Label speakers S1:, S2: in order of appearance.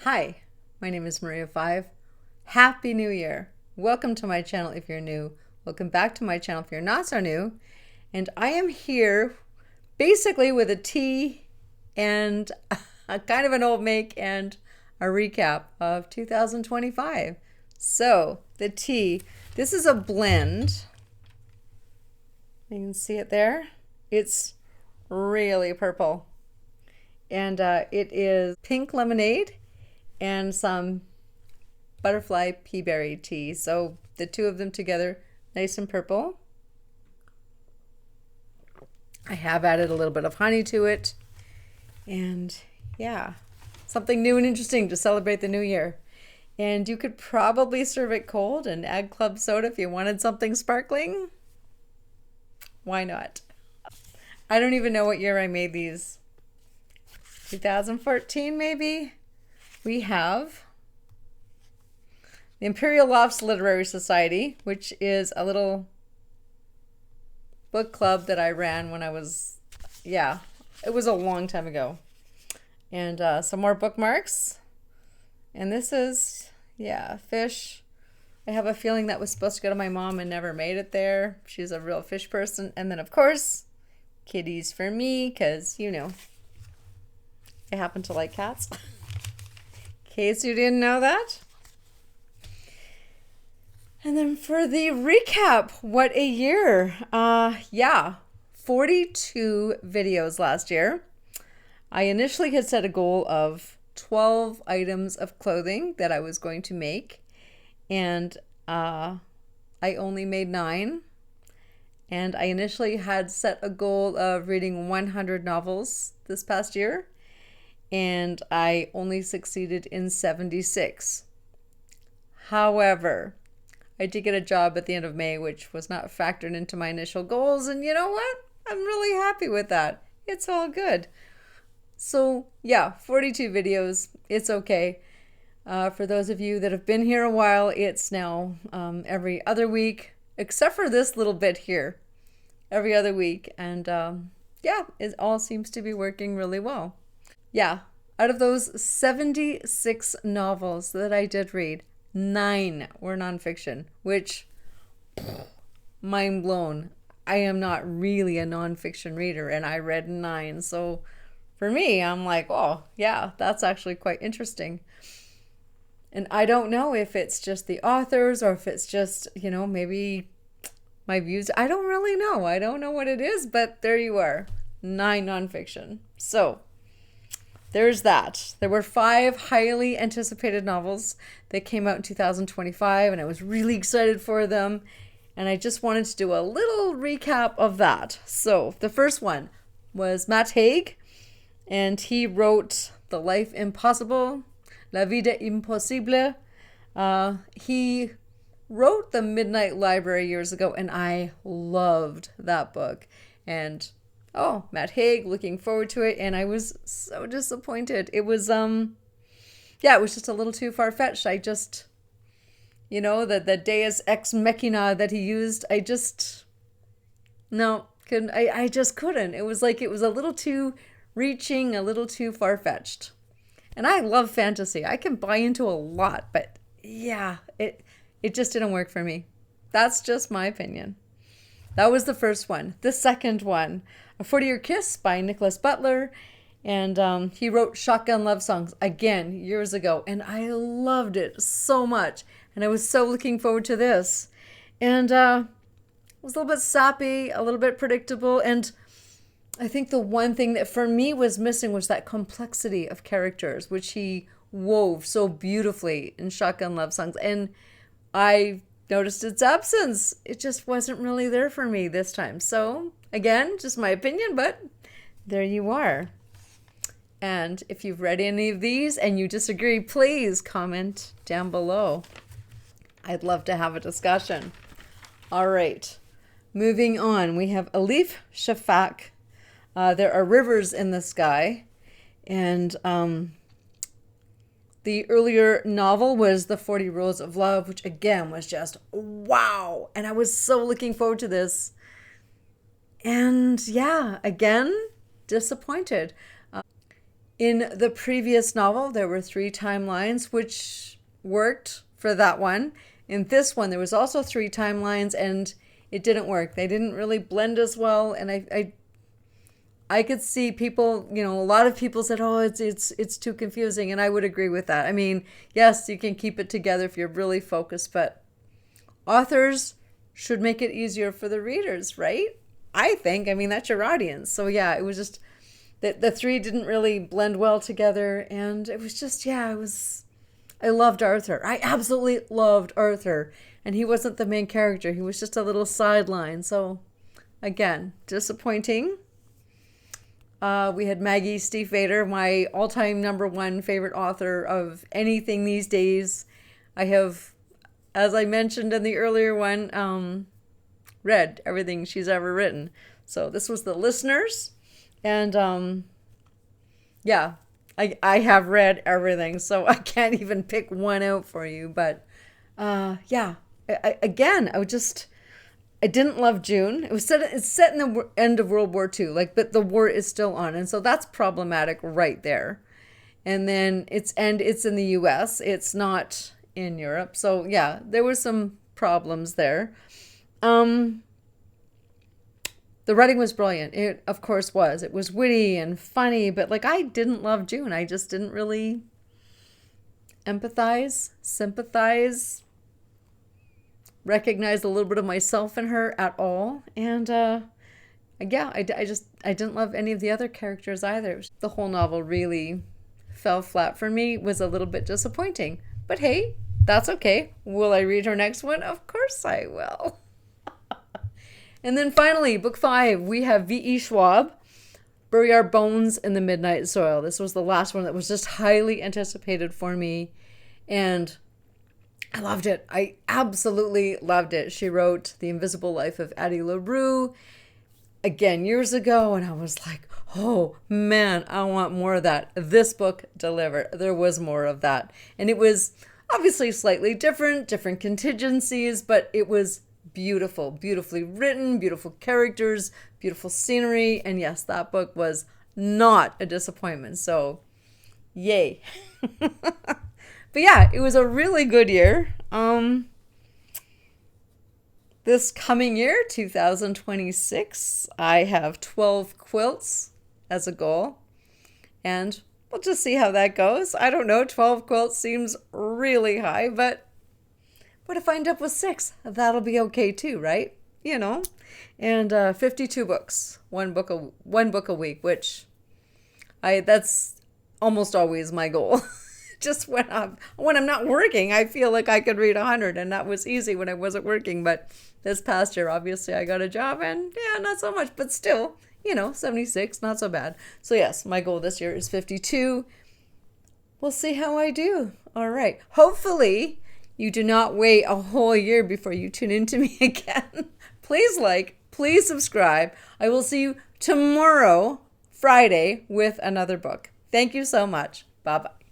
S1: Hi, my name is Maria5. Happy New Year. Welcome to my channel if you're new. Welcome back to my channel if you're not so new. And I am here basically with a tea and a kind of an old make and a recap of 2025. So the tea, this is a blend. You can see it there. It's really purple. And it is pink lemonade and some butterfly pea berry tea. So the two of them together, nice and purple. I have added a little bit of honey to it. And yeah, something new and interesting to celebrate the new year. And you could probably serve it cold and add club soda if you wanted something sparkling. Why not? I don't even know what year I made these. 2014 maybe? We have the Imperial Lofts Literary Society, which is a little book club that I ran when I was, it was a long time ago. And some more bookmarks. And this is, fish. I have a feeling that was supposed to go to my mom and never made it there. She's a real fish person. And then, of course, kitties for me, because, you know, I happen to like cats. In case you didn't know that. And then for the recap, what a year. 42 videos last year. I initially had set a goal of 12 items of clothing that I was going to make. And I only made 9. And I initially had set a goal of reading 100 novels this past year. And I only succeeded in 76. However, I did get a job at the end of May, which was not factored into my initial goals. And you know what? I'm really happy with that. It's all good. So 42 videos. It's okay. For those of you that have been here a while, it's now every other week, except for this little bit here, every other week. And it all seems to be working really well. Out of those 76 novels that I did read, 9 were nonfiction, which, mind blown. I am not really a nonfiction reader, and I read 9. So for me, I'm like, oh, yeah, that's actually quite interesting. And I don't know if it's just the authors or if it's just, maybe my views. I don't really know. I don't know what it is, but there you are. 9 nonfiction. So there's that. There were 5 highly anticipated novels that came out in 2025, and I was really excited for them. And I just wanted to do a little recap of that. So the first one was Matt Haig, and he wrote The Life Impossible, La Vida Imposible. He wrote The Midnight Library years ago, and I loved that book. And Matt Haig, looking forward to it, and I was so disappointed. It was it was just a little too far-fetched. I just, the Deus Ex Machina that he used, I just couldn't. It was like it was a little too reaching, a little too far-fetched. And I love fantasy. I can buy into a lot, but it just didn't work for me. That's just my opinion. That was the first one. The second one, A 40-Year Kiss by Nickolas Butler. And he wrote Shotgun Love Songs again years ago. And I loved it so much. And I was so looking forward to this. And it was a little bit sappy, a little bit predictable. And I think the one thing that for me was missing was that complexity of characters, which he wove so beautifully in Shotgun Love Songs. And I noticed its absence. It just wasn't really there for me this time. So again, just my opinion, but there you are. And if you've read any of these and you disagree, please comment down below. I'd love to have a discussion. All right, moving on. We have Elif, Shafak. There are rivers in the sky. And the earlier novel was The 40 Rules of Love, which again was just wow. And I was so looking forward to this. And again, disappointed. In the previous novel, there were 3 timelines, which worked for that one. In this one, there was also 3 timelines, and it didn't work. They didn't really blend as well, and I could see people, a lot of people said, "Oh, it's too confusing," and I would agree with that. I mean, yes, you can keep it together if you're really focused, but authors should make it easier for the readers, right? I think. I mean, that's your audience. So yeah, it was just the 3 didn't really blend well together, and it was just, I loved Arthur. I absolutely loved Arthur, and he wasn't the main character. He was just a little sideline. So again, disappointing. We had Maggie Stiefvater, my all-time #1 favorite author of anything these days. I have, as I mentioned in the earlier one, read everything she's ever written. So this was The Listeners. And yeah, I have read everything, so I can't even pick one out for you. But yeah, again, I didn't love June. It's set in the end of World War II, but the war is still on, and so that's problematic right there. And then it's in the U.S. It's not in Europe. So yeah, there were some problems there. The writing was brilliant. It, of course, was. It was witty and funny, but I didn't love June. I just didn't really empathize, sympathize, recognize a little bit of myself in her at all. And yeah, I didn't love any of the other characters either. The whole novel really fell flat for me, was a little bit disappointing. But hey, that's okay. Will I read her next one? Of course I will. And then finally, book 5, we have V.E. Schwab, Bury Our Bones in the Midnight Soil. This was the last one that was just highly anticipated for me, and I loved it. I absolutely loved it. She wrote The Invisible Life of Addie LaRue, again, years ago, and I was like, oh man, I want more of that. This book delivered. There was more of that. And it was obviously slightly different contingencies, but it was beautiful, beautifully written, beautiful characters, beautiful scenery. And yes, that book was not a disappointment. So yay. But yeah, it was a really good year. This coming year, 2026, I have 12 quilts as a goal. And we'll just see how that goes. I don't know, 12 quilts seems really high, but what if I end up with 6? That'll be okay too, right? And 52 books, one book a week, which that's almost always my goal. Just when I'm not working, I feel like I could read 100, and that was easy when I wasn't working. But this past year, obviously, I got a job, and yeah, not so much, but still, 76, not so bad. So yes, my goal this year is 52. We'll see how I do. All right. Hopefully, you do not wait a whole year before you tune into me again. Please please subscribe. I will see you tomorrow, Friday, with another book. Thank you so much. Bye-bye.